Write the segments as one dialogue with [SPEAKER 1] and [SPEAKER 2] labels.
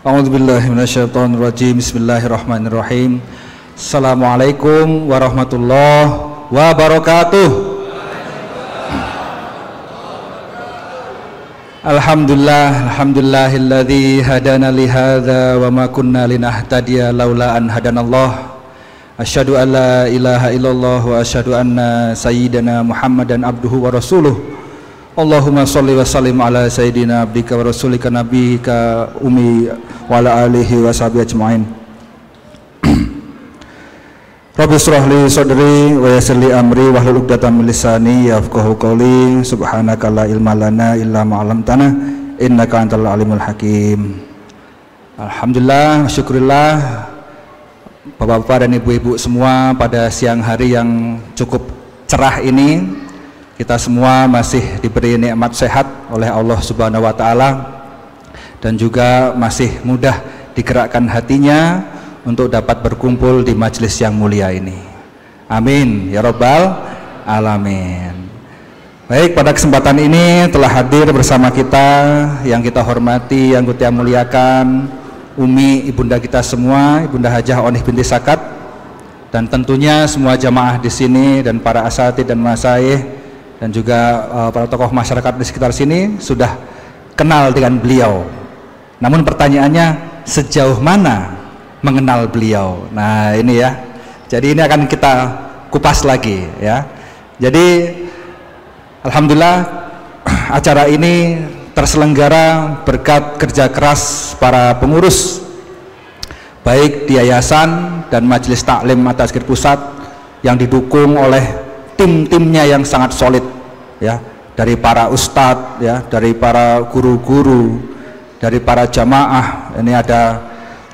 [SPEAKER 1] A'udzubillahi minasyaitonirrajim. Bismillahirrahmanirrahim. Assalamualaikum warahmatullahi wabarakatuh. Alhamdulillahilladzi hadana li hadza wa ma kunna linahtadiya laula an hadanallah. Asyhadu an la ilaha illallah wa asyhadu anna sayyidana Muhammadan abduhu wa rasuluh. Allahumma sholli wa sallim ala sayyidina abdika wa rasulika nabika umi wa ala alihi wa sahbihi ajma'in. Rabbi shrah li sadri wa yassir li amri wahlul 'uqdatam min lisani yafqahu qawli. Subhanaka la ilma lana illa ma 'allamtana innaka antal alimul hakim. Alhamdulillah, syukurillah Bapak-bapak dan ibu-ibu semua, pada siang hari yang cukup cerah ini kita semua masih diberi nikmat sehat oleh Allah Subhanahu wa taala dan juga masih mudah digerakkan hatinya untuk dapat berkumpul di majelis yang mulia ini. Amin ya rabbal alamin. Baik, pada kesempatan ini telah hadir bersama kita yang kita hormati, yang kita muliakan, Umi ibunda kita semua, Ibunda Hajah Onih binti Sakat, dan tentunya semua jamaah di sini dan para asatidz dan masyayikh dan juga para tokoh masyarakat di sekitar sini sudah kenal dengan beliau. Namun pertanyaannya, sejauh mana mengenal beliau? Nah ini ya, jadi ini akan kita kupas lagi ya. Jadi alhamdulillah acara ini terselenggara berkat kerja keras para pengurus baik di yayasan dan majelis taklim At-Tazkir Pusat yang didukung oleh tim-timnya yang sangat solid ya, dari para ustadz ya, dari para guru-guru, dari para jamaah. Ini ada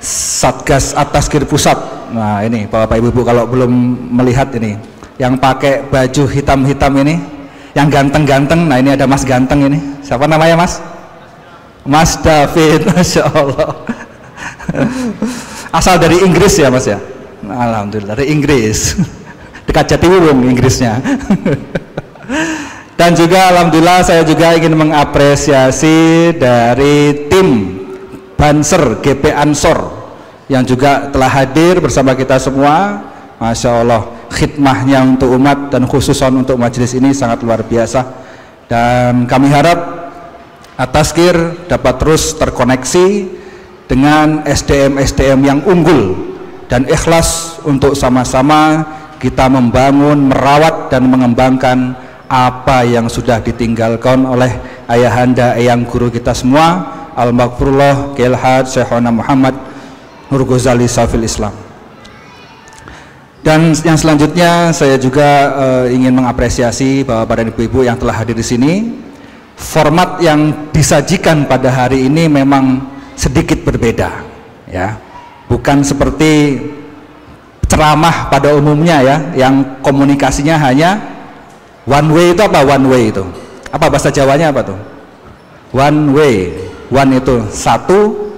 [SPEAKER 1] Satgas At-Tazkir Pusat. Nah ini Bapak Ibu kalau belum melihat ini yang pakai baju hitam-hitam ini, yang ganteng-ganteng. Nah ini ada Mas ganteng ini, siapa namanya Mas? Mas David. Masya Allah. Asal dari Inggris ya Mas ya? Alhamdulillah dari Inggris. Dekat Jatiwung Inggrisnya. Dan juga alhamdulillah saya juga ingin mengapresiasi dari tim Banser GP Ansor yang juga telah hadir bersama kita semua. Masya Allah, khidmahnya untuk umat dan khususan untuk majelis ini sangat luar biasa, dan kami harap At-Tazkir dapat terus terkoneksi dengan SDM-SDM yang unggul dan ikhlas untuk sama-sama kita membangun, merawat dan mengembangkan apa yang sudah ditinggalkan oleh ayahanda eyang guru kita semua, Al-Maghfurullah Kiai Haji Syekhona Muhammad Nur Ghazali Safil Islam. Dan yang selanjutnya saya juga ingin mengapresiasi Bapak dan Ibu-ibu yang telah hadir di sini. Format yang disajikan pada hari ini memang sedikit berbeda ya. Bukan seperti ceramah pada umumnya ya, yang komunikasinya hanya one way. Itu apa one way itu? Apa bahasa Jawanya apa tuh? One way. One itu satu,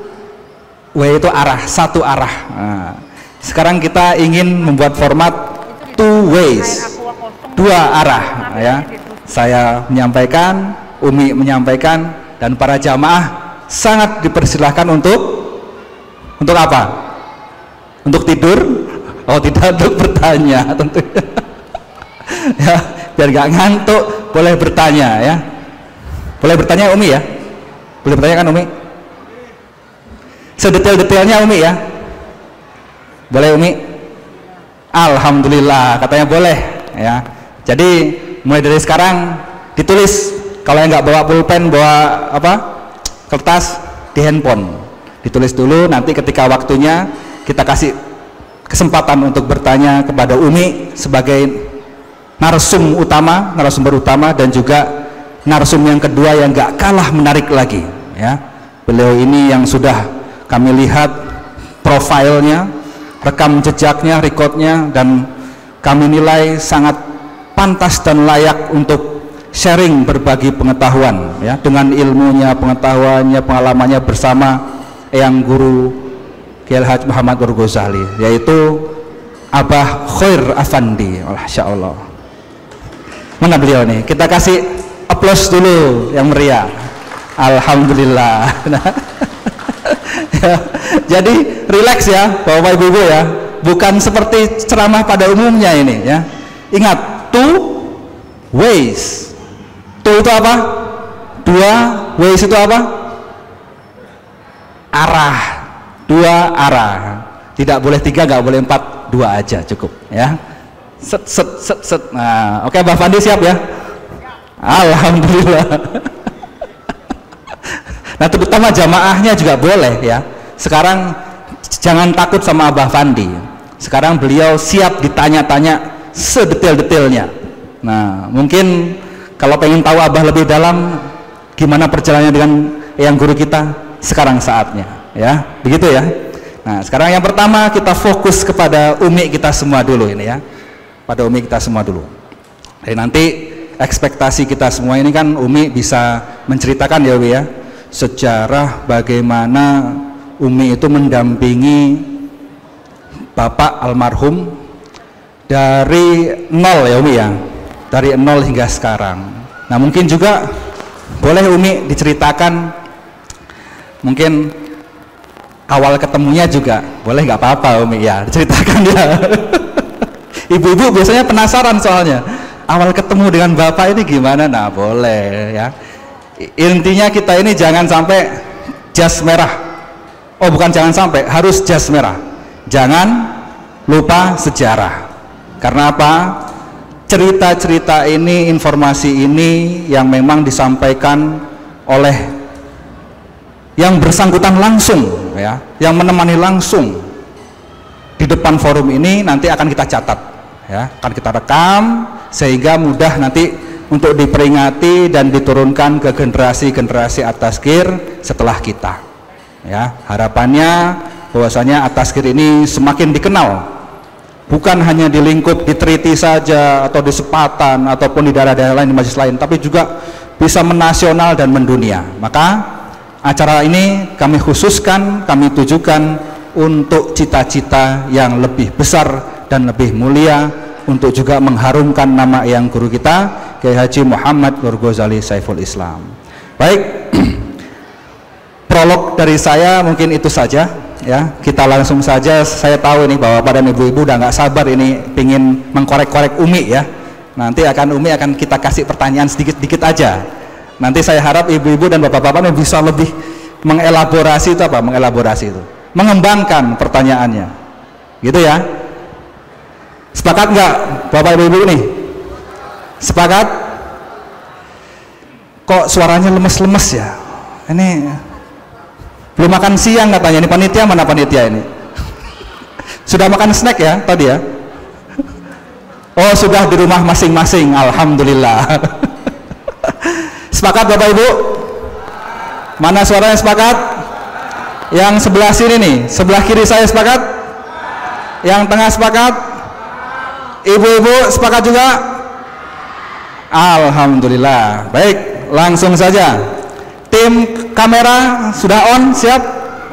[SPEAKER 1] way itu arah, satu arah. Nah, sekarang kita ingin membuat format two ways, dua arah ya. Saya menyampaikan, Umi menyampaikan, dan para jamaah sangat dipersilahkan untuk apa? Untuk tidur? Oh tidak, untuk bertanya tentunya. Ya, biar gak ngantuk boleh bertanya ya. Boleh bertanya Umi ya? Boleh bertanya kan Umi? Sedetail-detailnya Umi ya? Boleh Umi? Alhamdulillah katanya boleh ya. Jadi mulai dari sekarang ditulis, kalau yang nggak bawa pulpen, bawa apa? Kertas di handphone. Ditulis dulu, nanti ketika waktunya kita kasih kesempatan untuk bertanya kepada Umi sebagai narasumber utama dan juga narsum yang kedua yang gak kalah menarik lagi ya. Beliau ini yang sudah kami lihat profilnya, rekam jejaknya, recordnya, dan kami nilai sangat pantas dan layak untuk sharing berbagi pengetahuan ya, dengan ilmunya, pengetahuannya, pengalamannya bersama Eyang Guru Kiai Haji Muhammad Nur Ghazali, yaitu Abah Khair Afandi. Masya Allah. Mana beliau nih? Kita kasih aplaus dulu yang meriah. Alhamdulillah. Ya, jadi rileks ya Bapak Ibu ya, bukan seperti ceramah pada umumnya ini ya. Ingat, two ways. Two itu apa? Dua. Ways itu apa? Arah. Dua arah. Tidak boleh tiga, nggak boleh empat, dua aja cukup ya. Set set set set. Nah, oke, Mbak Fandi siap ya? Alhamdulillah. Nah, terutama jamaahnya juga boleh ya. Sekarang jangan takut sama Abah Fandi. Sekarang beliau siap ditanya-tanya sedetail-detailnya. Nah, mungkin kalau pengen tahu Abah lebih dalam gimana perjalanannya dengan yang guru kita, sekarang saatnya ya. Begitu ya. Nah, sekarang yang pertama kita fokus kepada umi kita semua dulu ini ya. Pada umi kita semua dulu. Jadi nanti ekspektasi kita semua ini kan umi bisa menceritakan ya Umi ya, sejarah bagaimana umi itu mendampingi Bapak almarhum dari nol ya Umi ya, dari nol hingga sekarang. Nah, mungkin juga boleh Umi diceritakan mungkin awal ketemunya juga, boleh nggak apa-apa Umi ya, diceritakan ya. Ibu-ibu biasanya penasaran soalnya awal ketemu dengan Bapak ini gimana. Nah, boleh ya. Intinya kita ini jangan sampai jas merah. Oh, bukan jangan sampai, harus jas merah. Jangan lupa sejarah. Karena apa? Cerita-cerita ini, informasi ini yang memang disampaikan oleh yang bersangkutan langsung ya, yang menemani langsung di depan forum ini, nanti akan kita catat ya, akan kita rekam sehingga mudah nanti untuk diperingati dan diturunkan ke generasi-generasi at-tazkir setelah kita ya. Harapannya bahwasanya at-tazkir ini semakin dikenal, bukan hanya di lingkup di Triti saja atau di Sepatan ataupun di daerah-daerah lain, di majelis lain, tapi juga bisa menasional dan mendunia. Maka acara ini kami khususkan, kami tujukan untuk cita-cita yang lebih besar dan lebih mulia, untuk juga mengharumkan nama yang guru kita Kiai Haji Muhammad Nur Ghazali Saiful Islam. Baik, prolog dari saya mungkin itu saja ya. Kita langsung saja. Saya tahu ini bahwa pada ibu-ibu udah nggak sabar ini pingin mengkorek-korek Umi ya. Nanti Umi akan kita kasih pertanyaan sedikit-sedikit aja. Nanti saya harap ibu-ibu dan bapak-bapak bisa lebih mengelaborasi itu apa? Mengelaborasi itu, mengembangkan pertanyaannya, gitu ya. Sepakat nggak bapak ibu nih? Sepakat? Kok suaranya lemes-lemes ya? Ini belum makan siang katanya. Ini panitia mana panitia ini? Sudah makan snack ya tadi ya? Oh, sudah di rumah masing-masing. Alhamdulillah. Sepakat bapak ibu? Mana suaranya sepakat? Yang sebelah sini nih, sebelah kiri saya sepakat? Yang tengah sepakat? Ibu-ibu sepakat juga? Alhamdulillah. Baik, langsung saja. Tim kamera sudah on, siap?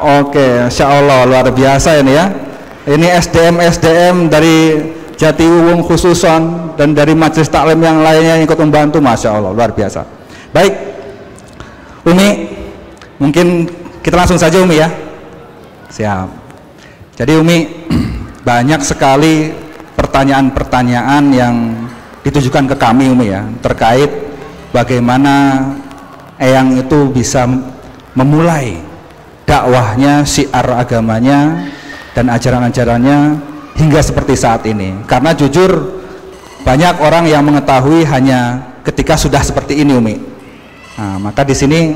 [SPEAKER 1] Oke, Insya Allah luar biasa ini ya. Ini SDM dari Jatiwung khususon dan dari majelis taklim yang lainnya yang ikut membantu, Masya Allah luar biasa. Baik, Umi, mungkin kita langsung saja Umi ya. Siap. Jadi Umi, banyak sekali pertanyaan-pertanyaan yang ditujukan ke kami Umi ya, terkait bagaimana Eyang itu bisa memulai dakwahnya, syiar agamanya dan ajaran-ajarannya hingga seperti saat ini. Karena jujur banyak orang yang mengetahui hanya ketika sudah seperti ini Umi. Nah, maka di sini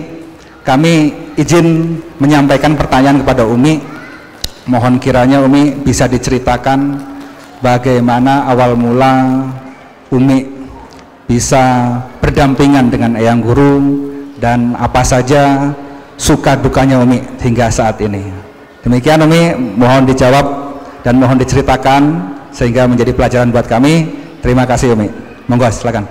[SPEAKER 1] kami izin menyampaikan pertanyaan kepada Umi. Mohon kiranya Umi bisa diceritakan bagaimana awal mula Umi bisa berdampingan dengan Eyang Guru dan apa saja suka dukanya Umi hingga saat ini. Demikian Umi, mohon dijawab dan mohon diceritakan sehingga menjadi pelajaran buat kami. Terima kasih Umi. Monggo silakan.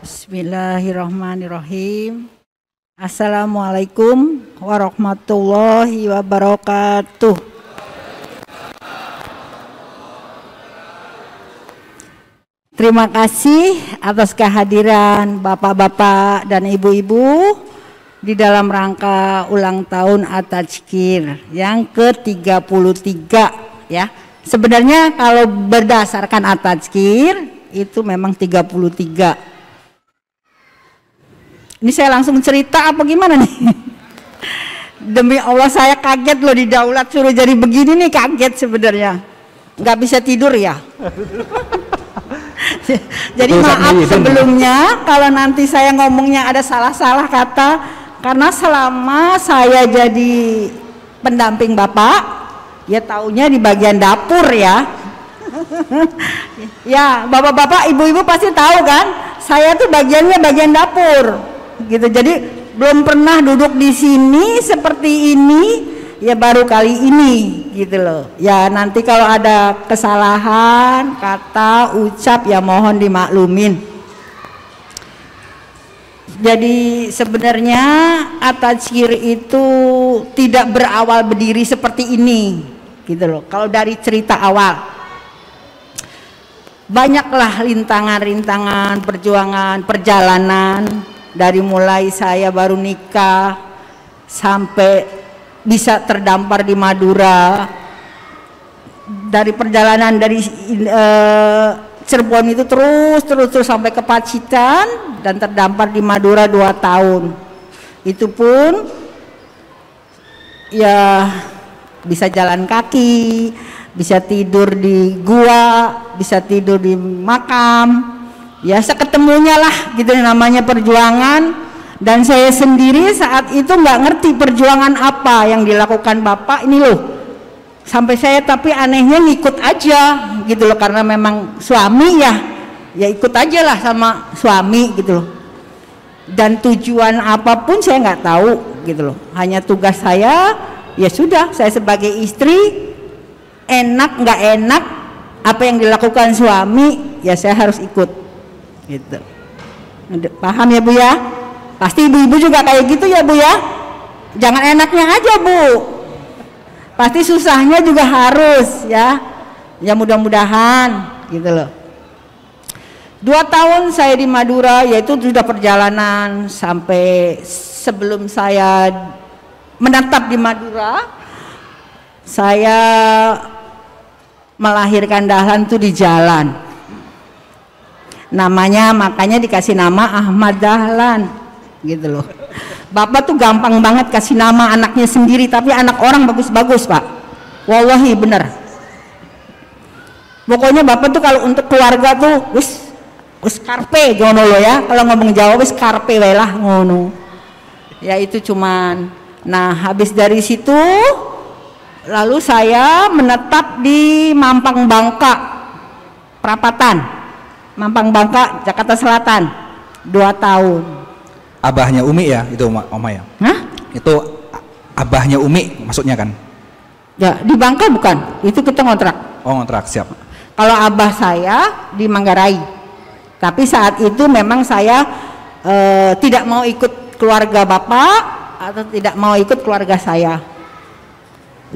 [SPEAKER 2] Bismillahirrahmanirrahim. Assalamualaikum warahmatullahi wabarakatuh. Terima kasih atas kehadiran bapak-bapak dan ibu-ibu di dalam rangka ulang tahun At-Tazkir yang ke-33 ya. Sebenarnya kalau berdasarkan At-Tazkir itu memang 33. Ini saya langsung cerita apa gimana nih? Demi Allah saya kaget loh, di daulat suruh jadi begini nih, kaget sebenarnya. Nggak bisa tidur ya. Jadi maaf sebelumnya kalau nanti saya ngomongnya ada salah-salah kata, karena selama saya jadi pendamping Bapak, ya taunya di bagian dapur ya. Ya, bapak-bapak, ibu-ibu pasti tahu kan, saya tuh bagiannya bagian dapur, gitu. Jadi belum pernah duduk di sini seperti ini, ya baru kali ini, gitu loh. Ya nanti kalau ada kesalahan kata, ucap, ya mohon dimaklumin. Jadi sebenarnya At-Tazkir itu tidak berawal berdiri seperti ini, gitu loh. Kalau dari cerita awal, banyaklah rintangan-rintangan, perjuangan, perjalanan dari mulai saya baru nikah sampai bisa terdampar di Madura. Dari perjalanan dari Cirebon itu terus sampai ke Pacitan dan terdampar di Madura 2 tahun. Itu pun ya bisa jalan kaki, bisa tidur di gua, bisa tidur di makam. Ya seketemunya lah, gitu namanya perjuangan. Dan saya sendiri saat itu nggak ngerti perjuangan apa yang dilakukan Bapak ini loh. Sampai saya tapi anehnya ngikut aja, gitu loh, karena memang suami ya ikut aja lah sama suami, gitu loh. Dan tujuan apapun saya nggak tahu, gitu loh. Hanya tugas saya, ya sudah, saya sebagai istri, enak nggak enak apa yang dilakukan suami, ya saya harus ikut, gitu. Paham ya Bu ya? Pasti ibu-ibu juga kayak gitu ya Bu ya? Jangan enaknya aja Bu, pasti susahnya juga harus ya. Ya mudah-mudahan, gitu loh. 2 tahun saya di Madura, yaitu sudah perjalanan sampai sebelum saya menetap di Madura, saya melahirkan Dahlan tuh di jalan. Namanya makanya dikasih nama Ahmad Dahlan, gitu loh. Bapak tuh gampang banget kasih nama anaknya sendiri, tapi anak orang bagus-bagus Pak. Wallahi bener. Pokoknya Bapak tuh kalau untuk keluarga tuh wis karpe ngono lo ya. Kalau ngomong Jawa wis karpe wae lah ngono. Ya itu cuman. Nah, habis dari situ lalu saya menetap di Mampang Bangka, Perapatan. Mampang Bangka, Jakarta Selatan. 2 tahun.
[SPEAKER 1] Abahnya Umi ya itu Oma ya?
[SPEAKER 2] Hah?
[SPEAKER 1] Itu abahnya Umi maksudnya kan?
[SPEAKER 2] Ya di Bangka bukan, itu kita ngontrak.
[SPEAKER 1] Oh ngontrak, siap.
[SPEAKER 2] Kalau abah saya di Manggarai, tapi saat itu memang saya tidak mau ikut keluarga Bapak atau tidak mau ikut keluarga saya.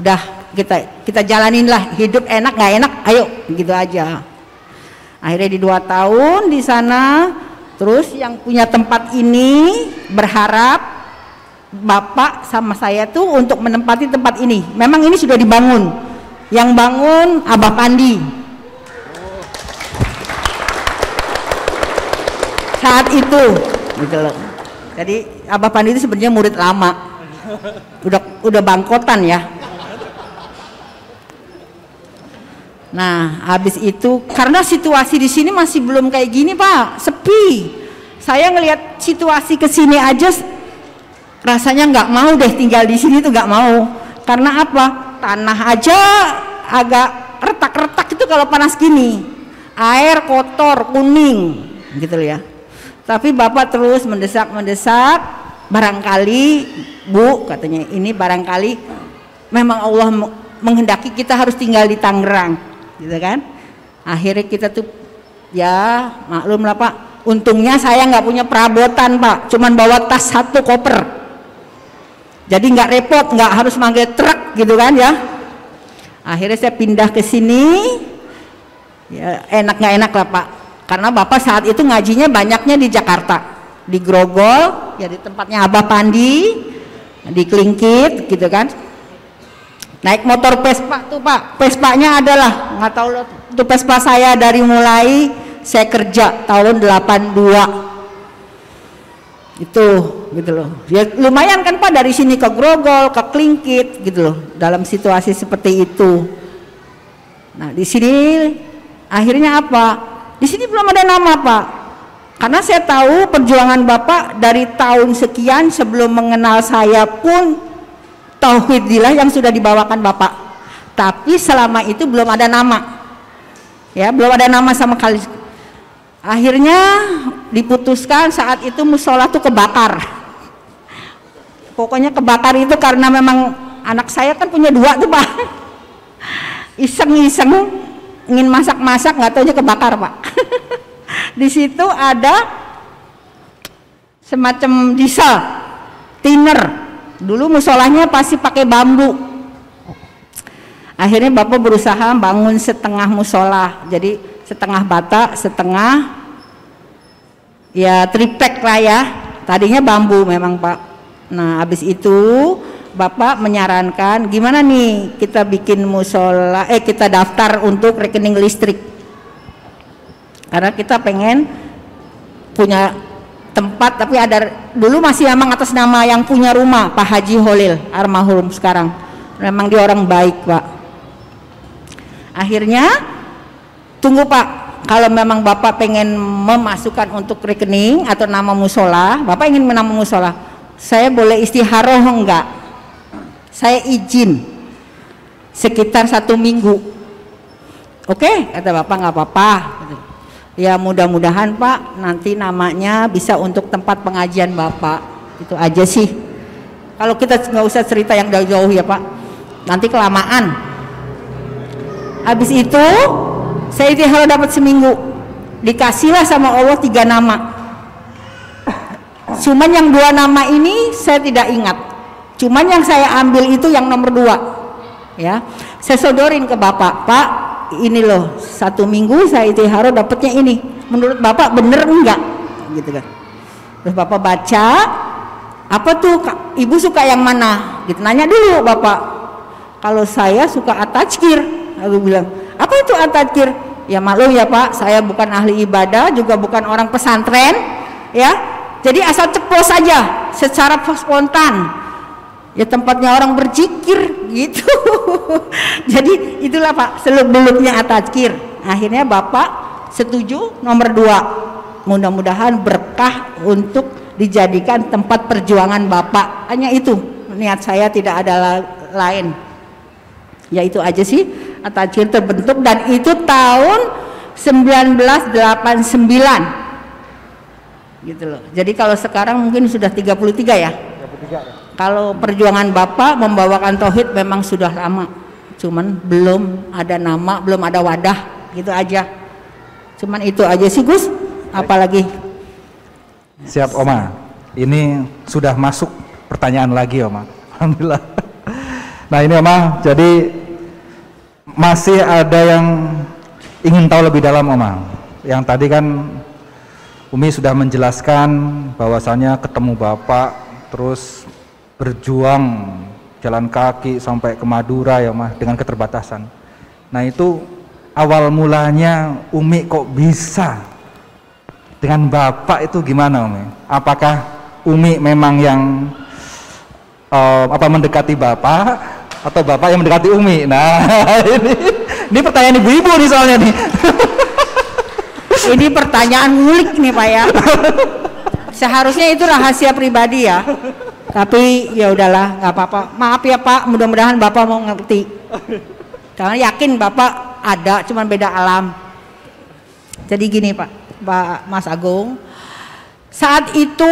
[SPEAKER 2] Udah kita jalanin lah, hidup enak nggak enak, ayo gitu aja. Akhirnya di 2 tahun di sana. Terus yang punya tempat ini berharap Bapak sama saya tuh untuk menempati tempat ini. Memang ini sudah dibangun. Yang bangun Abah Pandi. Saat itu, gitu loh. Jadi Abah Pandi itu sebenarnya murid lama. Udah bangkotan ya. Nah, habis itu karena situasi di sini masih belum kayak gini Pak, sepi. Saya ngelihat situasi ke sini aja rasanya nggak mau deh tinggal di sini tuh, nggak mau. Karena apa? Tanah aja agak retak-retak itu kalau panas gini. Air kotor, kuning, gitu loh ya. Tapi Bapak terus mendesak, barangkali Bu katanya ini barangkali memang Allah menghendaki kita harus tinggal di Tangerang. Gitu kan, akhirnya kita tuh ya maklum lah Pak, untungnya saya nggak punya perabotan Pak, cuman bawa tas 1 koper, jadi nggak repot, nggak harus manggil truk gitu kan ya. Akhirnya saya pindah ke sini, ya enak nggak enak lah Pak, karena Bapak saat itu ngajinya banyaknya di Jakarta, di Grogol, ya di tempatnya Abah Pandi di Klingkit gitu kan. Naik motor Vespa tuh Pak, Vespanya adalah nggak tahu loh, itu Vespa saya dari mulai saya kerja tahun 82 itu gitu loh. Ya lumayan kan Pak, dari sini ke Grogol, ke Klingkit gitu loh, dalam situasi seperti itu. Nah di sini akhirnya apa? Di sini belum ada nama Pak, karena saya tahu perjuangan Bapak dari tahun sekian sebelum mengenal saya pun tauhidillah yang sudah dibawakan Bapak, tapi selama itu belum ada nama, ya belum ada nama sama kali. Akhirnya diputuskan saat itu musola tuh kebakar. Pokoknya kebakar itu karena memang anak saya kan punya 2 tuh Pak, iseng-iseng ingin masak-masak, nggak taunya kebakar Pak. Di situ ada semacam diesel thinner. Dulu musolahnya pasti pakai bambu. Akhirnya Bapak berusaha bangun setengah musola, jadi setengah bata, setengah ya triplek lah ya. Tadinya bambu memang Pak. Nah habis itu Bapak menyarankan gimana nih kita bikin musola, kita daftar untuk rekening listrik, karena kita pengen punya tempat, tapi ada dulu masih memang atas nama yang punya rumah Pak Haji Holil almarhum, sekarang memang dia orang baik Pak. Akhirnya tunggu Pak, kalau memang Bapak pengen memasukkan untuk rekening atau nama musola, Bapak ingin nama musola, saya boleh istiharoh enggak? Saya izin sekitar 1 minggu. Oke, kata Bapak, nggak apa-apa. Ya mudah-mudahan Pak nanti namanya bisa untuk tempat pengajian Bapak, itu aja sih. Kalau kita nggak usah cerita yang jauh-jauh ya Pak, nanti kelamaan. Habis itu saya istighfar dapat seminggu, dikasihlah sama Allah 3 nama. Cuman yang 2 nama ini saya tidak ingat, cuman yang saya ambil itu yang nomor 2 ya. Saya sodorin ke Bapak, Pak ini loh 1 minggu saya istigharo dapatnya ini, menurut Bapak bener enggak gitu kan. Terus Bapak baca, apa tuh Ibu suka yang mana gitu, nanya dulu Bapak. Kalau saya suka at-tazkir, aku bilang apa itu at-tazkir? Ya maklum ya Pak, saya bukan ahli ibadah, juga bukan orang pesantren ya, jadi asal ceplos saja secara spontan ya, tempatnya orang berzikir gitu. Jadi itulah Pak seluk-beluknya at-tazkir. Akhirnya Bapak setuju nomor 2, mudah-mudahan berkah untuk dijadikan tempat perjuangan Bapak. Hanya itu niat saya, tidak ada lain. Ya itu aja sih, at-tazkir terbentuk, dan itu tahun 1989 gitu loh. Jadi kalau sekarang mungkin sudah 33 ya. 33 ya. Kalau perjuangan Bapak membawakan tauhid memang sudah lama, cuman belum ada nama, belum ada wadah, gitu aja. Cuman itu aja sih Gus, apalagi.
[SPEAKER 1] Siap Oma, ini sudah masuk pertanyaan lagi Oma, alhamdulillah. Nah ini Oma, jadi masih ada yang ingin tahu lebih dalam Oma. Yang tadi kan Umi sudah menjelaskan bahwasannya ketemu Bapak, terus berjuang jalan kaki sampai ke Madura ya Mah, dengan keterbatasan. Nah itu awal mulanya Umi kok bisa dengan Bapak itu gimana Umi? Apakah Umi memang yang mendekati Bapak atau Bapak yang mendekati Umi? Nah ini pertanyaan ibu-ibu nih soalnya nih.
[SPEAKER 2] Ini pertanyaan ngulik nih Pak ya. Seharusnya itu rahasia pribadi ya. Tapi ya udahlah, nggak apa-apa. Maaf ya Pak, mudah-mudahan Bapak mau ngerti. Karena yakin Bapak ada, cuman beda alam. Jadi gini Pak Mas Agung, saat itu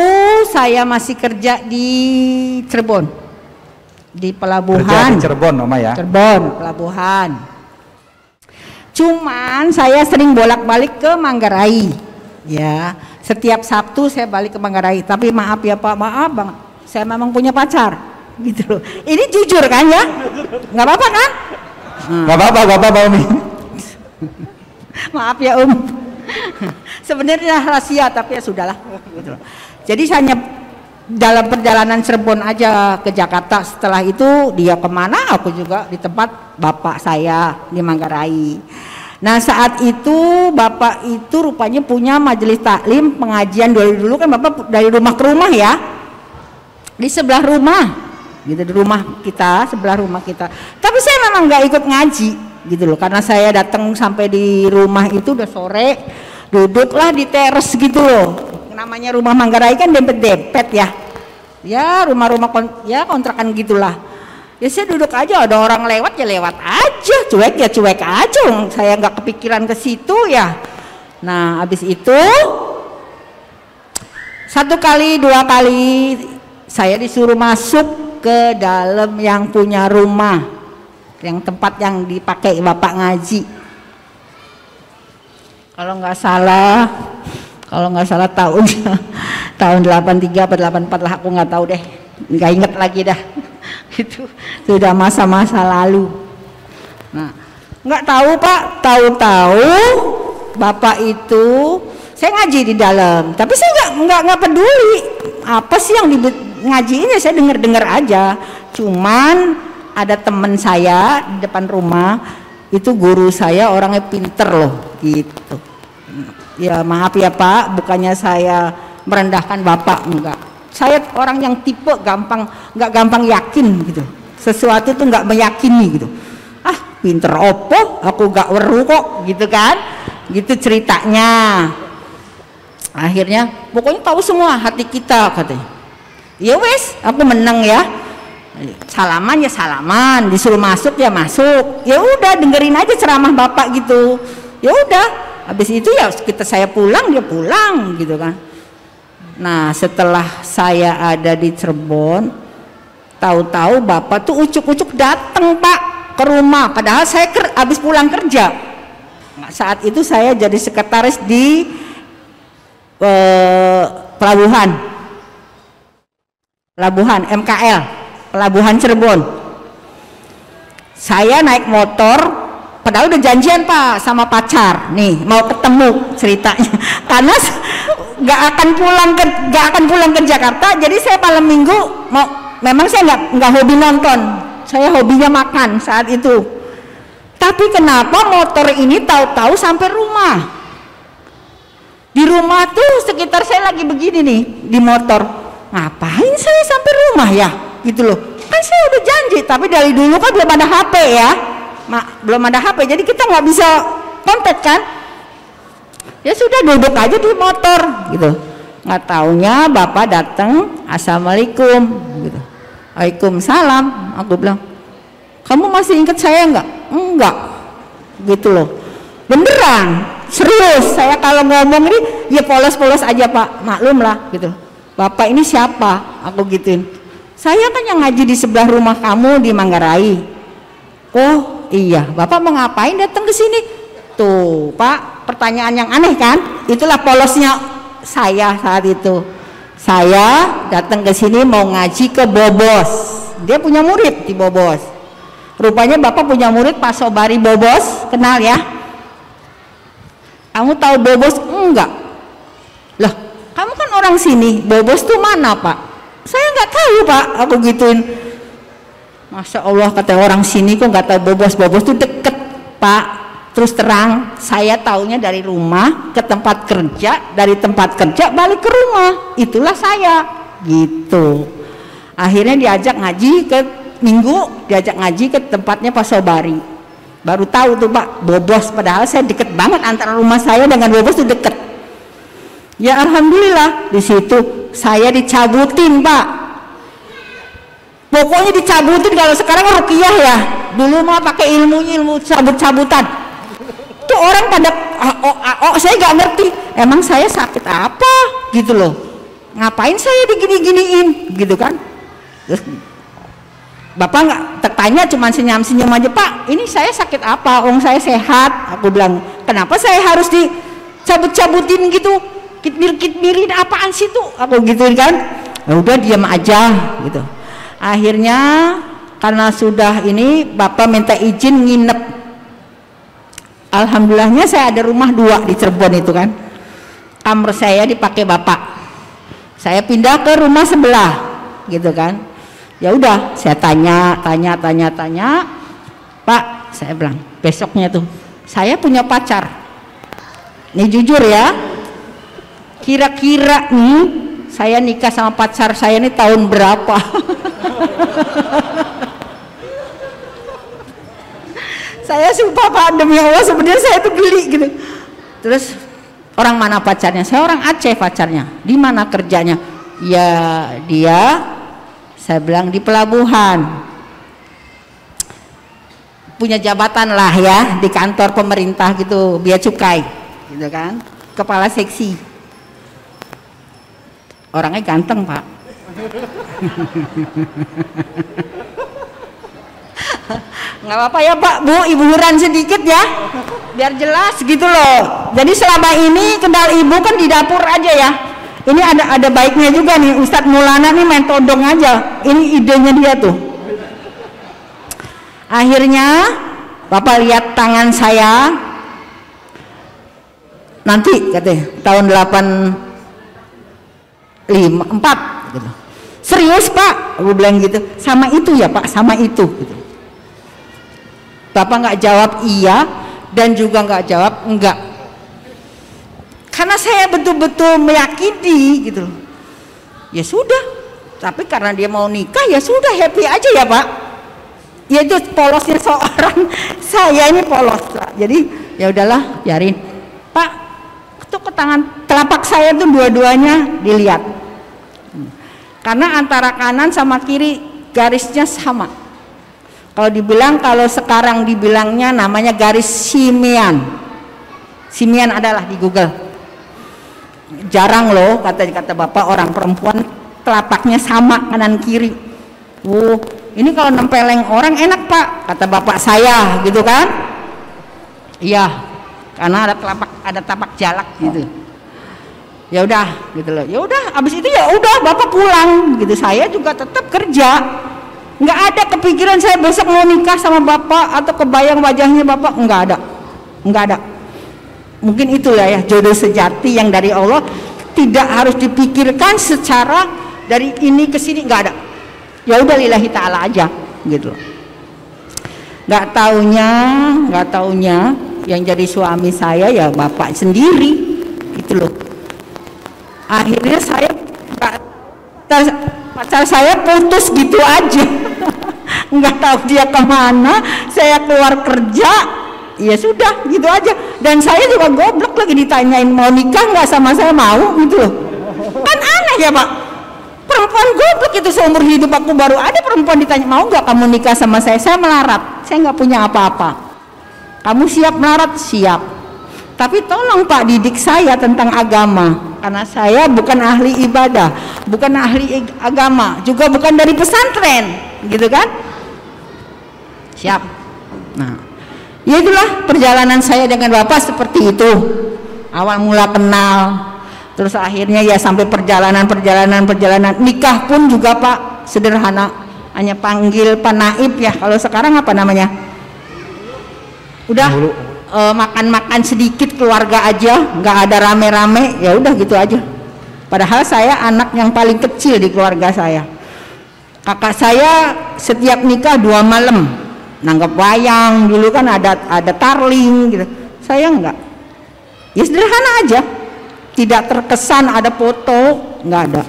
[SPEAKER 2] saya masih kerja di Cirebon, di pelabuhan.
[SPEAKER 1] Kerja di Cirebon, Oma ya?
[SPEAKER 2] Cirebon, pelabuhan. Cuman saya sering bolak-balik ke Manggarai. Ya, setiap Sabtu saya balik ke Manggarai. Tapi maaf ya Pak, maaf banget. Saya memang punya pacar, gitu loh. Ini jujur kan ya? Nggak apa-apa kan?
[SPEAKER 1] Nggak apa-apa Umi.
[SPEAKER 2] Maaf ya Sebenarnya rahasia, tapi ya sudahlah. Gitu loh. Jadi dalam perjalanan Cirebon aja ke Jakarta. Setelah itu dia kemana, aku juga di tempat bapak saya di Manggarai. Nah saat itu bapak itu rupanya punya majelis taklim pengajian. Dulu kan bapak dari rumah ke rumah ya, di sebelah rumah gitu, di rumah kita, sebelah rumah kita. Tapi saya memang nggak ikut ngaji gitu loh, karena saya datang sampai di rumah itu udah sore, duduklah di teras gitu loh. Namanya rumah Manggarai kan dempet-dempet ya, ya rumah-rumah ya kontrakan gitulah. Ya saya duduk aja, ada orang lewat ya lewat aja, cuek ya cuek aja, saya nggak kepikiran ke situ ya. Nah habis itu 1 kali 2 kali saya disuruh masuk ke dalam yang punya rumah, yang tempat yang dipakai bapak ngaji. Kalau nggak salah tahun 83 atau 84 lah, aku nggak tahu deh, nggak inget lagi dah. Itu sudah masa-masa lalu. Nah nggak tahu Pak, tahu-tahu bapak itu saya ngaji di dalam, tapi saya nggak peduli apa sih yang ngaji ini, saya dengar aja. Cuman ada teman saya di depan rumah itu, guru saya orangnya pinter loh gitu. Ya maaf ya Pak, bukannya saya merendahkan bapak, enggak. Saya orang yang tipe nggak gampang yakin gitu. Sesuatu tuh nggak meyakini gitu. Ah pinter opo, aku nggak weru kok gitu kan. Gitu ceritanya. Akhirnya pokoknya tahu semua hati kita katanya. Ya wes, aku menang ya. Salaman ya salaman, disuruh masuk ya masuk. Ya udah dengerin aja ceramah bapak gitu. Ya udah, habis itu ya saya pulang, dia pulang gitu kan. Nah setelah saya ada di Cirebon, tahu-tahu bapak tuh ucuk-ucuk datang Pak ke rumah, padahal saya habis pulang kerja. Nah, saat itu saya jadi sekretaris di pelabuhan MKL, pelabuhan Cirebon. Saya naik motor, padahal udah janjian Pak sama pacar nih mau ketemu ceritanya. Karena nggak akan pulang ke Jakarta, jadi saya malam minggu memang saya nggak hobi nonton, saya hobinya makan saat itu. Tapi kenapa motor ini tahu-tahu sampai rumah? Di rumah tuh sekitar saya lagi begini nih di motor, ngapain saya sampai rumah ya gitu loh. Kan saya udah janji, tapi dari dulu kan belum ada HP ya, belum ada HP, jadi kita nggak bisa kontak kan. Ya sudah duduk aja di motor gitu. Nggak taunya bapak datang, assalamualaikum gitu. Waalaikumsalam. Aku bilang, kamu masih ingat saya nggak? Enggak gitu loh. Beneran, serius. Saya kalau ngomong ini ya polos-polos aja Pak, maklum lah gitu. Bapak ini siapa? Aku gituin. Saya kan yang ngaji di sebelah rumah kamu di Manggarai. Oh iya, bapak mau ngapain datang ke sini? Tuh Pak, pertanyaan yang aneh kan? Itulah polosnya saya saat itu. Saya datang ke sini mau ngaji ke Bobos. Dia punya murid di Bobos. Rupanya bapak punya murid Pak Sobari Bobos, kenal ya? Kamu tahu Bobos? Enggak. Lah, kamu kan orang sini. Bobos tuh mana Pak? Saya nggak tahu Pak. Aku gituin. Masya Allah, kata orang sini kok nggak tahu Bobos. Bobos tuh deket Pak. Terus terang, saya taunya dari rumah ke tempat kerja, dari tempat kerja balik ke rumah. Itulah saya gitu. Akhirnya diajak ngaji ke Minggu, diajak ngaji ke tempatnya Pak Sobari. Baru tahu tuh Pak, Bobos, padahal saya deket banget antara rumah saya dengan Bobos tuh deket. Ya alhamdulillah, di situ saya dicabutin Pak. Pokoknya dicabutin, kalau sekarang ruqyah ya. Dulu mah pakai ilmu cabut-cabutan. Tuh orang pada saya nggak ngerti, emang saya sakit apa gitu loh, ngapain saya digini-giniin gitu kan. Terus bapak nggak tertanya, cuma senyum-senyum aja, Pak ini saya sakit apa, saya sehat. Aku bilang, kenapa saya harus dicabut-cabutin gitu, kitmir-kitmirin apaan sih tuh, aku gituin kan. Ya udah diam aja gitu. Akhirnya karena sudah ini bapak minta izin nginep. Alhamdulillahnya saya ada rumah 2 di Cirebon itu kan. Kamar saya dipakai bapak. Saya pindah ke rumah sebelah, gitu kan. Ya udah, saya tanya, Pak, saya bilang besoknya tuh, saya punya pacar. Nih jujur ya, kira-kira nih saya nikah sama pacar saya ini tahun berapa? Saya sumpah Pak, demi Allah sebenarnya saya tuh geli gitu. Terus orang mana pacarnya? Saya orang Aceh pacarnya. Di mana kerjanya? Ya dia, saya bilang di pelabuhan. Punya jabatan lah ya di kantor pemerintah gitu, bea cukai, gitu kan. Kepala seksi. Orangnya ganteng Pak. Nggak apa-apa ya Pak, Bu, iburan sedikit ya, biar jelas gitu loh. Jadi selama ini kendal ibu kan di dapur aja ya. Ini ada baiknya juga nih, Ustadz Maulana nih main todong aja. Ini idenya dia tuh. Akhirnya Bapak lihat tangan saya, nanti katanya tahun 84 gitu. Serius Pak, aku bilang gitu. Sama itu ya Pak, sama itu gitu. Bapak nggak jawab iya dan juga nggak jawab enggak, karena saya betul-betul meyakini gitu. Ya sudah, tapi karena dia mau nikah ya sudah, happy aja ya Pak. Ya itu polosnya seorang saya ini polos Pak. Jadi ya udahlah, biarin Pak. Itu ke tangan telapak saya tuh dua-duanya dilihat, karena antara kanan sama kiri garisnya sama. Kalau dibilang, kalau sekarang dibilangnya namanya garis simian. Simian adalah di Google. Jarang loh kata Bapak orang perempuan telapaknya sama kanan kiri. Oh, ini kalau nempeleng orang enak Pak, kata Bapak saya gitu kan. Iya, karena ada tapak jalak gitu. Ya udah gitu loh. Ya udah, abis itu ya udah Bapak pulang gitu. Saya juga tetap kerja. Nggak ada kepikiran saya besok mau nikah sama Bapak atau kebayang wajahnya Bapak, nggak ada. Mungkin itu ya jodoh sejati yang dari Allah, tidak harus dipikirkan secara dari ini ke sini, nggak ada. Ya udah lillahi ta'ala aja gitu. Nggak taunya yang jadi suami saya ya Bapak sendiri gitu loh. Akhirnya saya pacar saya putus gitu aja. Nggak tahu dia kemana, saya keluar kerja, ya sudah gitu aja. Dan saya juga goblok lagi ditanyain mau nikah nggak sama saya, mau gitu loh. Kan aneh ya Pak, perempuan goblok itu seumur hidup aku baru ada perempuan ditanya mau nggak kamu nikah sama saya melarat, saya nggak punya apa-apa. Kamu siap melarat? Siap. Tapi tolong Pak didik saya tentang agama, karena saya bukan ahli ibadah, bukan ahli agama, juga bukan dari pesantren, gitu kan? Siap. Nah, ya itulah perjalanan saya dengan Bapak seperti itu. Awal mula kenal, terus akhirnya ya sampai perjalanan nikah pun juga Pak sederhana, hanya panggil Pak Naib ya. Kalau sekarang apa namanya? Udah makan-makan sedikit keluarga aja, nggak ada rame-rame, ya udah gitu aja. Padahal saya anak yang paling kecil di keluarga saya. Kakak saya setiap nikah 2 malam nanggap wayang, dulu kan ada tarling gitu. Saya enggak, ya sederhana aja, tidak terkesan ada foto, nggak ada.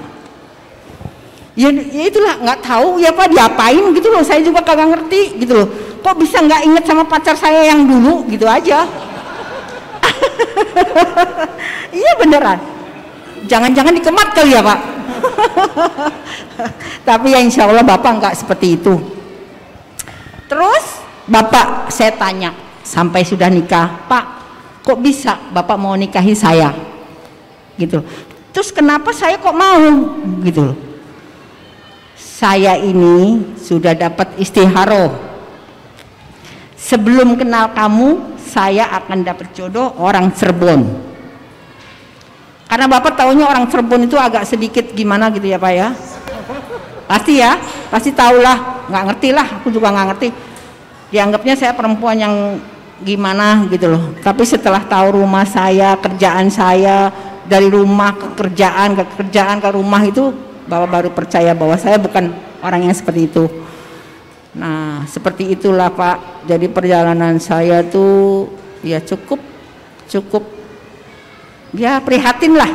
[SPEAKER 2] Ya itulah, nggak tahu ya Pak diapain gitu loh, saya juga kagak ngerti gitu loh. Kok bisa nggak inget sama pacar saya yang dulu gitu aja. Iya beneran, jangan-jangan dikemat kali ya Pak. Tapi ya insya Allah Bapak nggak seperti itu. Terus Bapak saya tanya sampai sudah nikah, Pak kok bisa Bapak mau nikahi saya gitu. Terus kenapa saya kok mau gitu loh. Saya ini sudah dapat istiharoh, sebelum kenal kamu saya akan dapat jodoh orang Cirebon. Karena Bapak taunya orang Cirebon itu agak sedikit gimana gitu ya Pak ya. Pasti ya, pasti tahulah, nggak ngerti lah, aku juga nggak ngerti. Dianggapnya saya perempuan yang gimana gitu loh. Tapi setelah tahu rumah saya, kerjaan saya, dari rumah ke kerjaan, ke rumah itu Bapak baru percaya bahwa saya bukan orang yang seperti itu. Nah, seperti itulah Pak. Jadi perjalanan saya tuh ya cukup ya prihatin lah.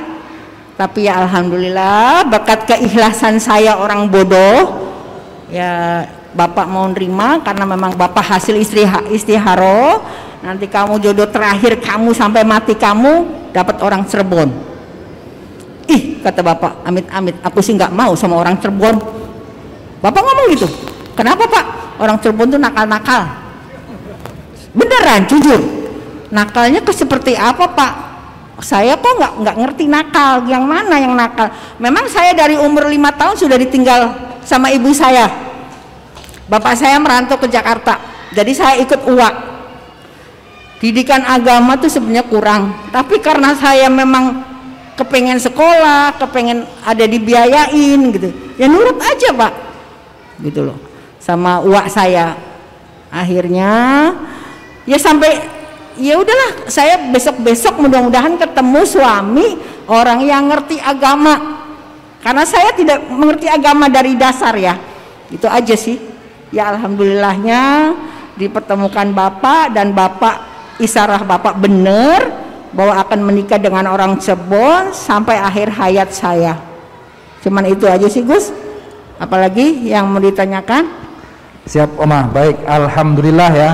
[SPEAKER 2] Tapi ya alhamdulillah berkat keikhlasan saya orang bodoh, ya Bapak mau nerima karena memang Bapak hasil istiharo. Nanti kamu jodoh terakhir kamu sampai mati kamu dapat orang Cirebon. Ih, kata Bapak, amit-amit aku sih nggak mau sama orang Cirebon. Bapak ngomong gitu. Kenapa Pak? Orang Cirebon tuh nakal-nakal. Beneran, jujur. Nakalnya seperti apa Pak? Saya kok nggak ngerti nakal. Yang mana yang nakal? Memang saya dari umur 5 tahun sudah ditinggal sama ibu saya. Bapak saya merantau ke Jakarta. Jadi saya ikut UA. Didikan agama tuh sebenarnya kurang. Tapi karena saya memang kepengen sekolah, kepengen ada dibiayain gitu. Ya nurut aja Pak. Gitu loh. Sama uak saya. Akhirnya ya sampai ya udahlah, saya besok-besok mudah-mudahan ketemu suami orang yang ngerti agama. Karena saya tidak mengerti agama dari dasar ya. Itu aja sih. Ya alhamdulillahnya dipertemukan Bapak dan Bapak isyarah Bapak bener bahwa akan menikah dengan orang Cirebon sampai akhir hayat saya. Cuman itu aja sih Gus. Apalagi yang mau ditanyakan?
[SPEAKER 1] Siap Oma, baik, alhamdulillah ya.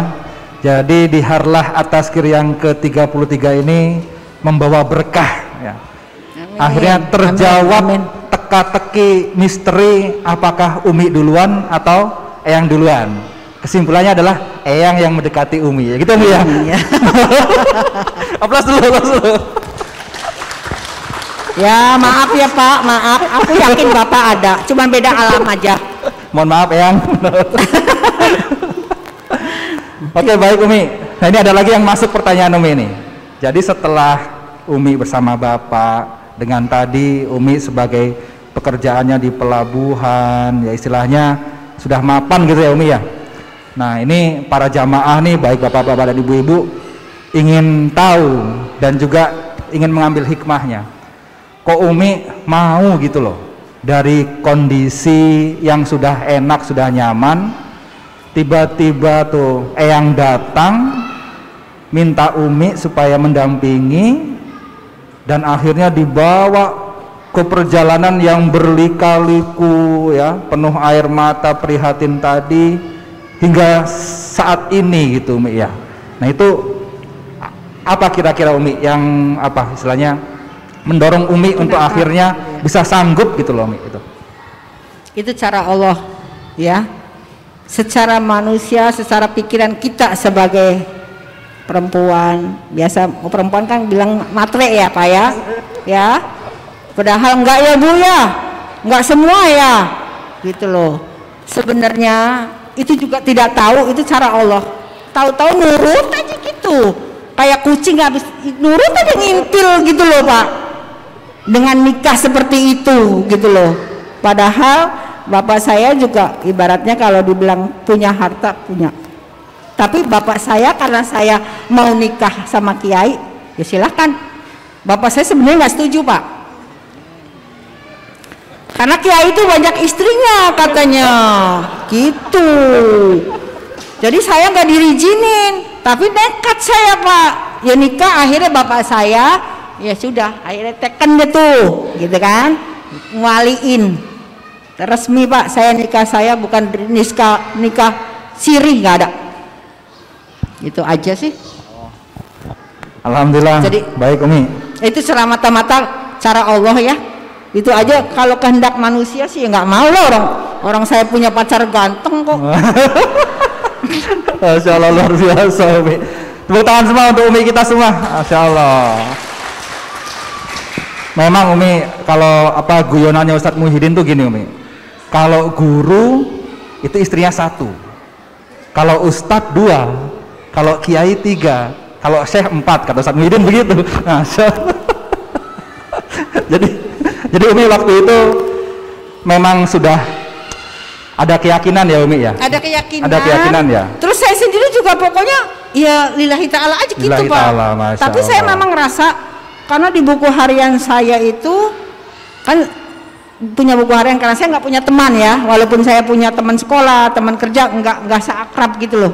[SPEAKER 1] Jadi di harlah At-Tazkir yang ke-33 ini membawa berkah ya. Amin. Akhirnya terjawab teka-teki misteri apakah Umi duluan atau Eyang duluan. Kesimpulannya adalah Eyang yang mendekati Umi ya, gitu Umi ya. Iya. Aplaus dulu.
[SPEAKER 2] Ya maaf ya Pak, maaf. Aku yakin Bapak ada, cuman beda alam aja.
[SPEAKER 1] Mohon maaf Eyang. Oke baik Umi. Nah ini ada lagi yang masuk pertanyaan Umi ini. Jadi setelah Umi bersama Bapak dengan tadi Umi sebagai pekerjaannya di pelabuhan, ya istilahnya sudah mapan gitu ya Umi ya. Nah ini para jamaah nih, baik bapak-bapak dan ibu-ibu ingin tahu dan juga ingin mengambil hikmahnya. Kok Umi mau gitu loh, dari kondisi yang sudah enak, sudah nyaman, tiba-tiba tuh Eyang datang minta Umi supaya mendampingi, dan akhirnya dibawa ke perjalanan yang berlika-liku ya, penuh air mata prihatin tadi hingga saat ini gitu Umi ya. Nah itu apa kira-kira Umi yang apa istilahnya mendorong Umi untuk akhirnya bisa sanggup gitu loh Umi itu?
[SPEAKER 2] Itu cara Allah ya. Secara manusia, secara pikiran kita sebagai perempuan, biasa perempuan kan bilang matre ya Pak ya. Ya. Padahal enggak ya Bu ya. Enggak semua ya. Gitu loh. Sebenarnya itu juga tidak tahu, itu cara Allah. Tahu-tahu nurut aja gitu, kayak kucing habis nurut aja ngintil gitu loh Pak, dengan nikah seperti itu gitu loh. Padahal bapak saya juga ibaratnya kalau dibilang punya harta punya, tapi bapak saya karena saya mau nikah sama kiai ya silahkan. Bapak saya sebenarnya nggak setuju Pak, karena kiai itu banyak istrinya katanya gitu. Jadi saya nggak dirizinin, tapi nekat saya Pak ya nikah. Akhirnya bapak saya ya sudah akhirnya teken gitu kan, ngwaliin resmi Pak. Saya nikah saya bukan nikah sirih, nggak ada. Itu aja sih.
[SPEAKER 1] Alhamdulillah. Jadi baik Umi,
[SPEAKER 2] itu semata-mata cara Allah ya. Itu aja. Kalau kehendak manusia sih nggak mau lah, orang saya punya pacar ganteng kok.
[SPEAKER 1] Masya Allah luar biasa Umi. Tepuk tangan semua untuk Umi kita semua. Masya Allah. Memang Umi kalau apa guyonannya Ustadz Muhyiddin tuh gini Umi. Kalau guru itu istrinya 1, kalau Ustadz 2, kalau Kiai 3, kalau Syekh 4, kata Ustadz Muhyiddin begitu. Masya Allah. Jadi Umi waktu itu memang sudah ada keyakinan ya Umi ya? Ada keyakinan ya? Terus saya sendiri juga pokoknya ya lillahi ta'ala aja gitu Pak. Tapi saya memang ngerasa
[SPEAKER 2] Karena di buku harian saya itu kan punya buku harian, karena saya nggak punya teman ya, walaupun saya punya teman sekolah, teman kerja, nggak seakrab gitu loh.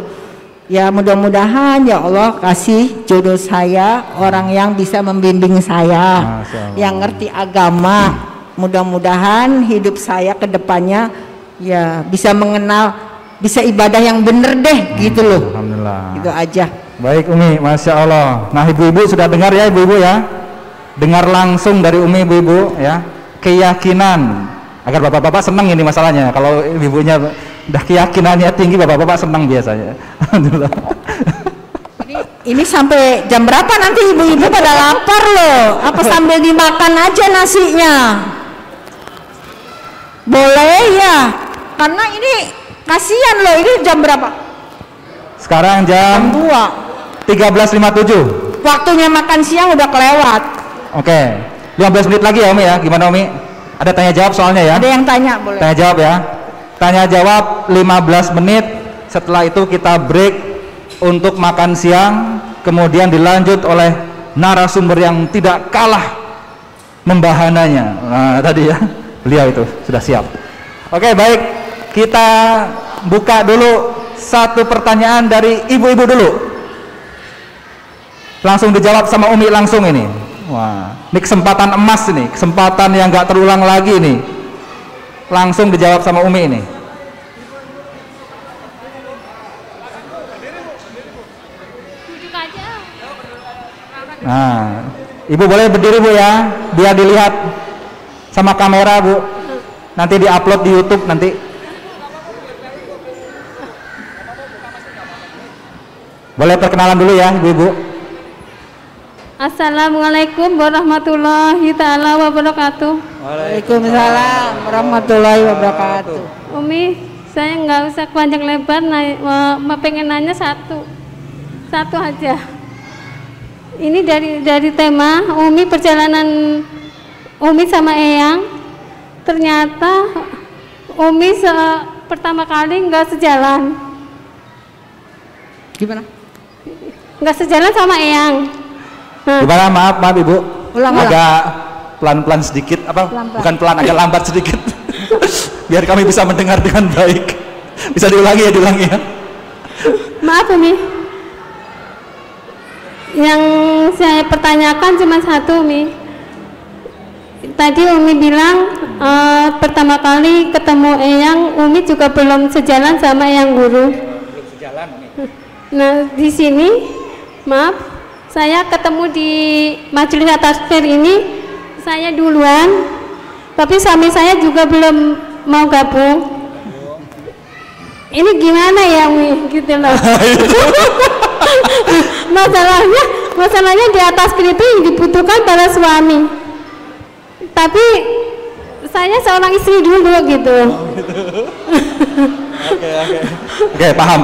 [SPEAKER 2] Ya mudah-mudahan ya Allah kasih jodoh saya orang yang bisa membimbing saya, yang ngerti agama. Mudah-mudahan hidup saya ke depannya ya bisa mengenal, bisa ibadah yang bener deh gitu loh.
[SPEAKER 1] Alhamdulillah.
[SPEAKER 2] Itu aja.
[SPEAKER 1] Baik Umi, Masya Allah. Nah ibu-ibu sudah dengar ya ibu-ibu ya, dengar langsung dari Umi ibu-ibu ya, keyakinan agar bapak-bapak senang ini masalahnya. Kalau ibunya udah keyakinannya tinggi, bapak-bapak senang biasanya. Alhamdulillah.
[SPEAKER 2] Ini sampai jam berapa nanti ibu-ibu pada lapar loh? Apa sambil dimakan aja nasinya? Boleh ya, karena ini kasihan loh. Ini jam berapa?
[SPEAKER 1] Sekarang jam 13.57.
[SPEAKER 2] Waktunya makan siang udah kelewat.
[SPEAKER 1] Oke, 15 menit lagi ya Umi ya. Gimana Umi? Ada tanya jawab soalnya ya?
[SPEAKER 2] Ada yang tanya, boleh?
[SPEAKER 1] Tanya jawab ya. Tanya jawab 15 menit. Setelah itu kita break untuk makan siang. Kemudian dilanjut oleh narasumber yang tidak kalah membahananya. Nah tadi ya, beliau itu sudah siap. Oke baik, kita buka dulu satu pertanyaan dari ibu-ibu dulu. Langsung dijawab sama Umi langsung ini. Wah, ini kesempatan emas ini, kesempatan yang nggak terulang lagi ini. Langsung dijawab sama Umi ini. Nah, ibu boleh berdiri bu ya, biar dilihat sama kamera bu. Nanti diupload di YouTube nanti. Boleh perkenalan dulu ya ibu-ibu.
[SPEAKER 3] Assalamualaikum warahmatullahi taala wabarakatuh.
[SPEAKER 2] Waalaikumsalam warahmatullahi wabarakatuh.
[SPEAKER 3] Umi, saya nggak usah panjang lebar, pengen nanya satu aja. Ini dari tema Umi, perjalanan Umi sama Eyang. Ternyata Umi pertama kali nggak sejalan.
[SPEAKER 2] Gimana?
[SPEAKER 3] Nggak sejalan sama Eyang.
[SPEAKER 1] Gimana? Maaf ibu.
[SPEAKER 2] Ulang.
[SPEAKER 1] Agak pelan-pelan sedikit, apa?
[SPEAKER 2] Pelan-pelan.
[SPEAKER 1] Bukan pelan, agak lambat sedikit. Biar kami bisa mendengar dengan baik. Bisa diulangi ya.
[SPEAKER 3] Maaf Umi. Yang saya pertanyakan cuma satu Umi. Tadi Umi bilang pertama kali ketemu Eyang, Umi juga belum sejalan sama Eyang Guru.
[SPEAKER 1] Belum sejalan Umi.
[SPEAKER 3] Nah di sini, maaf, saya ketemu di majelis takfir ini, saya duluan, tapi suami saya juga belum mau gabung. Ini gimana ya Umi, gitu loh. Masalahnya di atas itu dibutuhkan para suami, tapi saya seorang istri dulu gitu. Oke,
[SPEAKER 1] paham.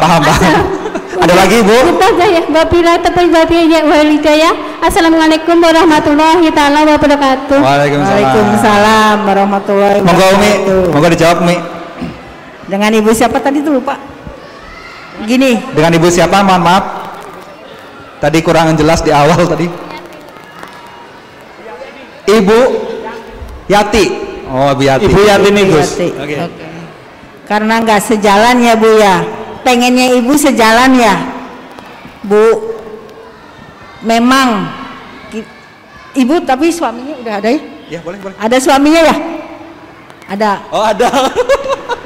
[SPEAKER 1] Ada lagi Bu?
[SPEAKER 3] Kita aja ya. Assalamualaikum warahmatullahi taala wabarakatuh.
[SPEAKER 2] Waalaikumsalam warahmatullahi
[SPEAKER 1] wabarakatuh. Monggo Umi, monggo dijawab Umi.
[SPEAKER 2] Dengan ibu siapa tadi tuh lupa? Gini.
[SPEAKER 1] Dengan ibu siapa? Mohon maaf. Tadi kurang jelas di awal tadi. Ibu Yati. Oh, Ibu Yati. Ibu Yati nih Gus.
[SPEAKER 2] Okay. Karena nggak sejalan ya Bu ya. Pengennya ibu sejalan ya Bu. Memang ibu, tapi suaminya udah ada ya?
[SPEAKER 1] Ya boleh.
[SPEAKER 2] Ada suaminya ya? Ada.
[SPEAKER 1] Oh ada.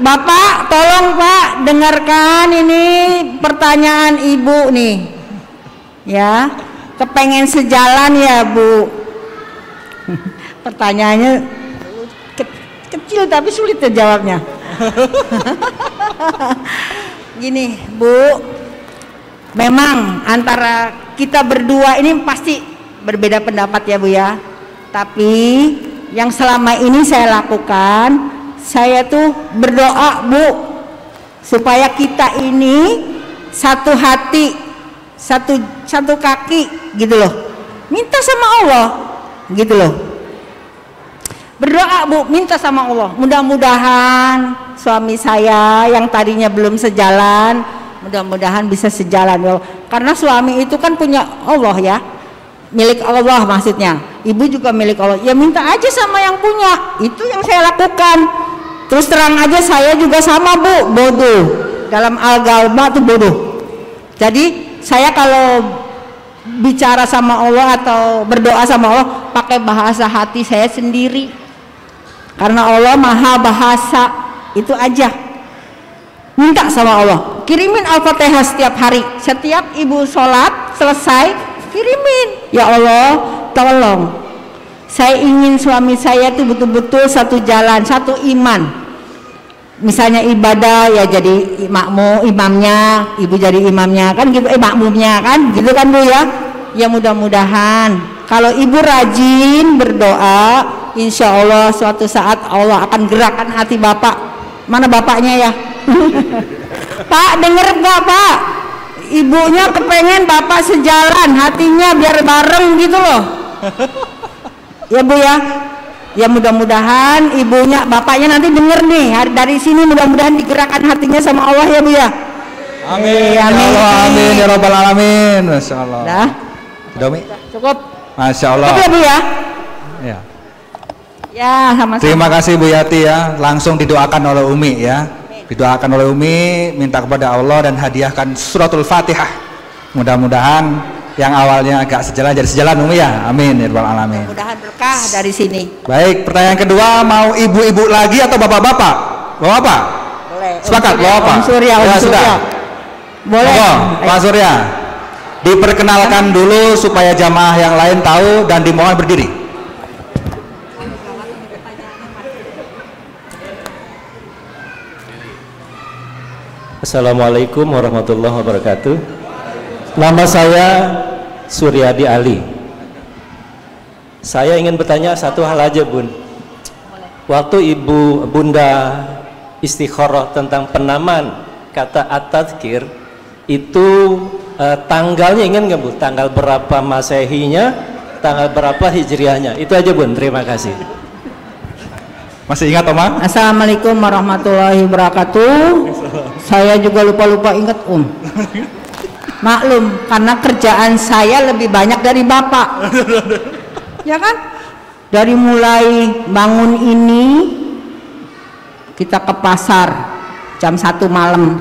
[SPEAKER 2] Bapak tolong Pak dengarkan ini pertanyaan ibu nih ya, kepengen sejalan ya Bu. Pertanyaannya kecil tapi sulit ya jawabnya. Gini Bu, memang antara kita berdua ini pasti berbeda pendapat ya Bu ya, tapi yang selama ini saya lakukan, saya tuh berdoa Bu, supaya kita ini satu hati, satu kaki gitu loh, minta sama Allah gitu loh. Berdoa Bu, minta sama Allah, mudah-mudahan suami saya yang tadinya belum sejalan, mudah-mudahan bisa sejalan ya. Karena suami itu kan punya Allah ya, milik Allah maksudnya. Ibu juga milik Allah. Ya minta aja sama yang punya. Itu yang saya lakukan. Terus terang aja saya juga sama Bu, bodoh. Dalam agama tuh bodoh. Jadi saya kalau bicara sama Allah atau berdoa sama Allah pakai bahasa hati saya sendiri. Karena Allah maha bahasa. Itu aja. Minta sama Allah. Kirimin Al-Fatihah setiap hari. Setiap ibu sholat selesai, kirimin. Ya Allah, tolong. Saya ingin suami saya itu betul-betul satu jalan, satu iman. Misalnya ibadah ya jadi imamnya, ibu jadi imamnya kan gitu, makmumnya kan gitu kan Bu ya. Ya mudah-mudahan kalau ibu rajin berdoa, insya Allah suatu saat Allah akan gerakkan hati bapak. Mana bapaknya ya? Pak denger nggak Pak? Ibunya kepengen bapak sejalan, hatinya biar bareng gitu loh. Ya Bu ya. Ya mudah-mudahan ibunya, bapaknya nanti denger nih dari sini, mudah-mudahan digerakkan hatinya sama Allah ya Bu ya.
[SPEAKER 1] Amin.
[SPEAKER 2] Amin.
[SPEAKER 1] Ya Allah, amin ya Rabbal alamin. Masya Allah.
[SPEAKER 2] Dah.
[SPEAKER 1] Domi.
[SPEAKER 2] Cukup.
[SPEAKER 1] Masya Allah.
[SPEAKER 2] Cukup ya Bu ya.
[SPEAKER 1] Ya.
[SPEAKER 2] Ya sama-sama.
[SPEAKER 1] Terima kasih Bu Yati ya. Langsung didoakan oleh Umi ya. Didoakan oleh Umi, minta kepada Allah dan hadiahkan suratul Fatihah. Mudah-mudahan yang awalnya agak sejalan jadi sejalan Umi ya. Amin ya Rabbal alamin.
[SPEAKER 2] Mudah-mudahan berkah dari sini.
[SPEAKER 1] Baik, pertanyaan kedua, mau ibu-ibu lagi atau bapak-bapak? Bapak-bapak?
[SPEAKER 2] Boleh.
[SPEAKER 1] Sepakat, bapak-bapak?
[SPEAKER 2] Om Surya,
[SPEAKER 1] ya,
[SPEAKER 2] Om
[SPEAKER 1] sudah.
[SPEAKER 2] Surya. Boleh.
[SPEAKER 1] Monggo, Pak Surya. Diperkenalkan dulu supaya jamaah yang lain tahu dan dimohon berdiri.
[SPEAKER 4] Assalamualaikum warahmatullahi wabarakatuh. Nama saya Suryadi Ali. Saya ingin bertanya satu hal aja Bun. Waktu Ibu Bunda istikharah tentang penamaan kata at-tadhkir itu tanggalnya ingat nggak Bu? Tanggal berapa Masehinya, tanggal berapa Hijriahnya? Itu aja Bun, terima kasih.
[SPEAKER 1] Masih ingat Oma?
[SPEAKER 2] Assalamualaikum warahmatullahi wabarakatuh. Saya juga lupa-lupa ingat Maklum, karena kerjaan saya lebih banyak dari Bapak. Ya kan? Dari mulai bangun ini kita ke pasar jam 1 malam.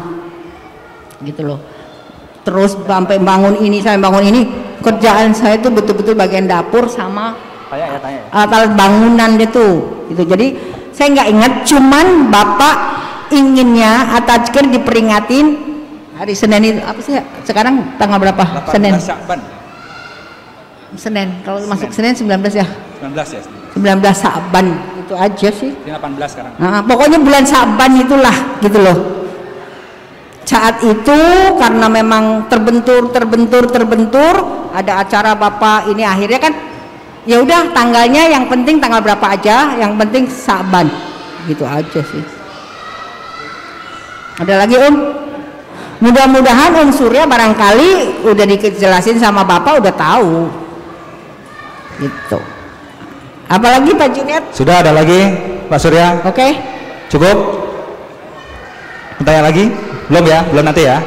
[SPEAKER 2] Gitu loh. Terus sampai bangun ini, kerjaan saya itu betul-betul bagian dapur sama alat bangunan itu. Jadi saya nggak ingat, cuman Bapak inginnya at-tadhkir diperingatin hari Senin itu apa sih? Sekarang tanggal berapa? Senin. Senin. Kalau masuk Senin 19 ya?
[SPEAKER 1] 19 ya.
[SPEAKER 2] 19 Sa'ban itu aja sih.
[SPEAKER 1] 18 sekarang.
[SPEAKER 2] Nah, pokoknya bulan Sa'ban itulah gitu loh. Saat itu karena memang terbentur ada acara Bapak ini akhirnya kan ya udah tanggalnya yang penting tanggal berapa aja, yang penting Sa'ban. Gitu aja sih. Ada lagi Om? Mudah-mudahan Om Surya barangkali udah dijelasin sama Bapak udah tahu gitu. Apalagi Pak Junet?
[SPEAKER 1] Sudah, ada lagi Pak Surya?
[SPEAKER 2] Oke.
[SPEAKER 1] Cukup? Pertanyaan lagi? Belum ya? Belum nanti ya?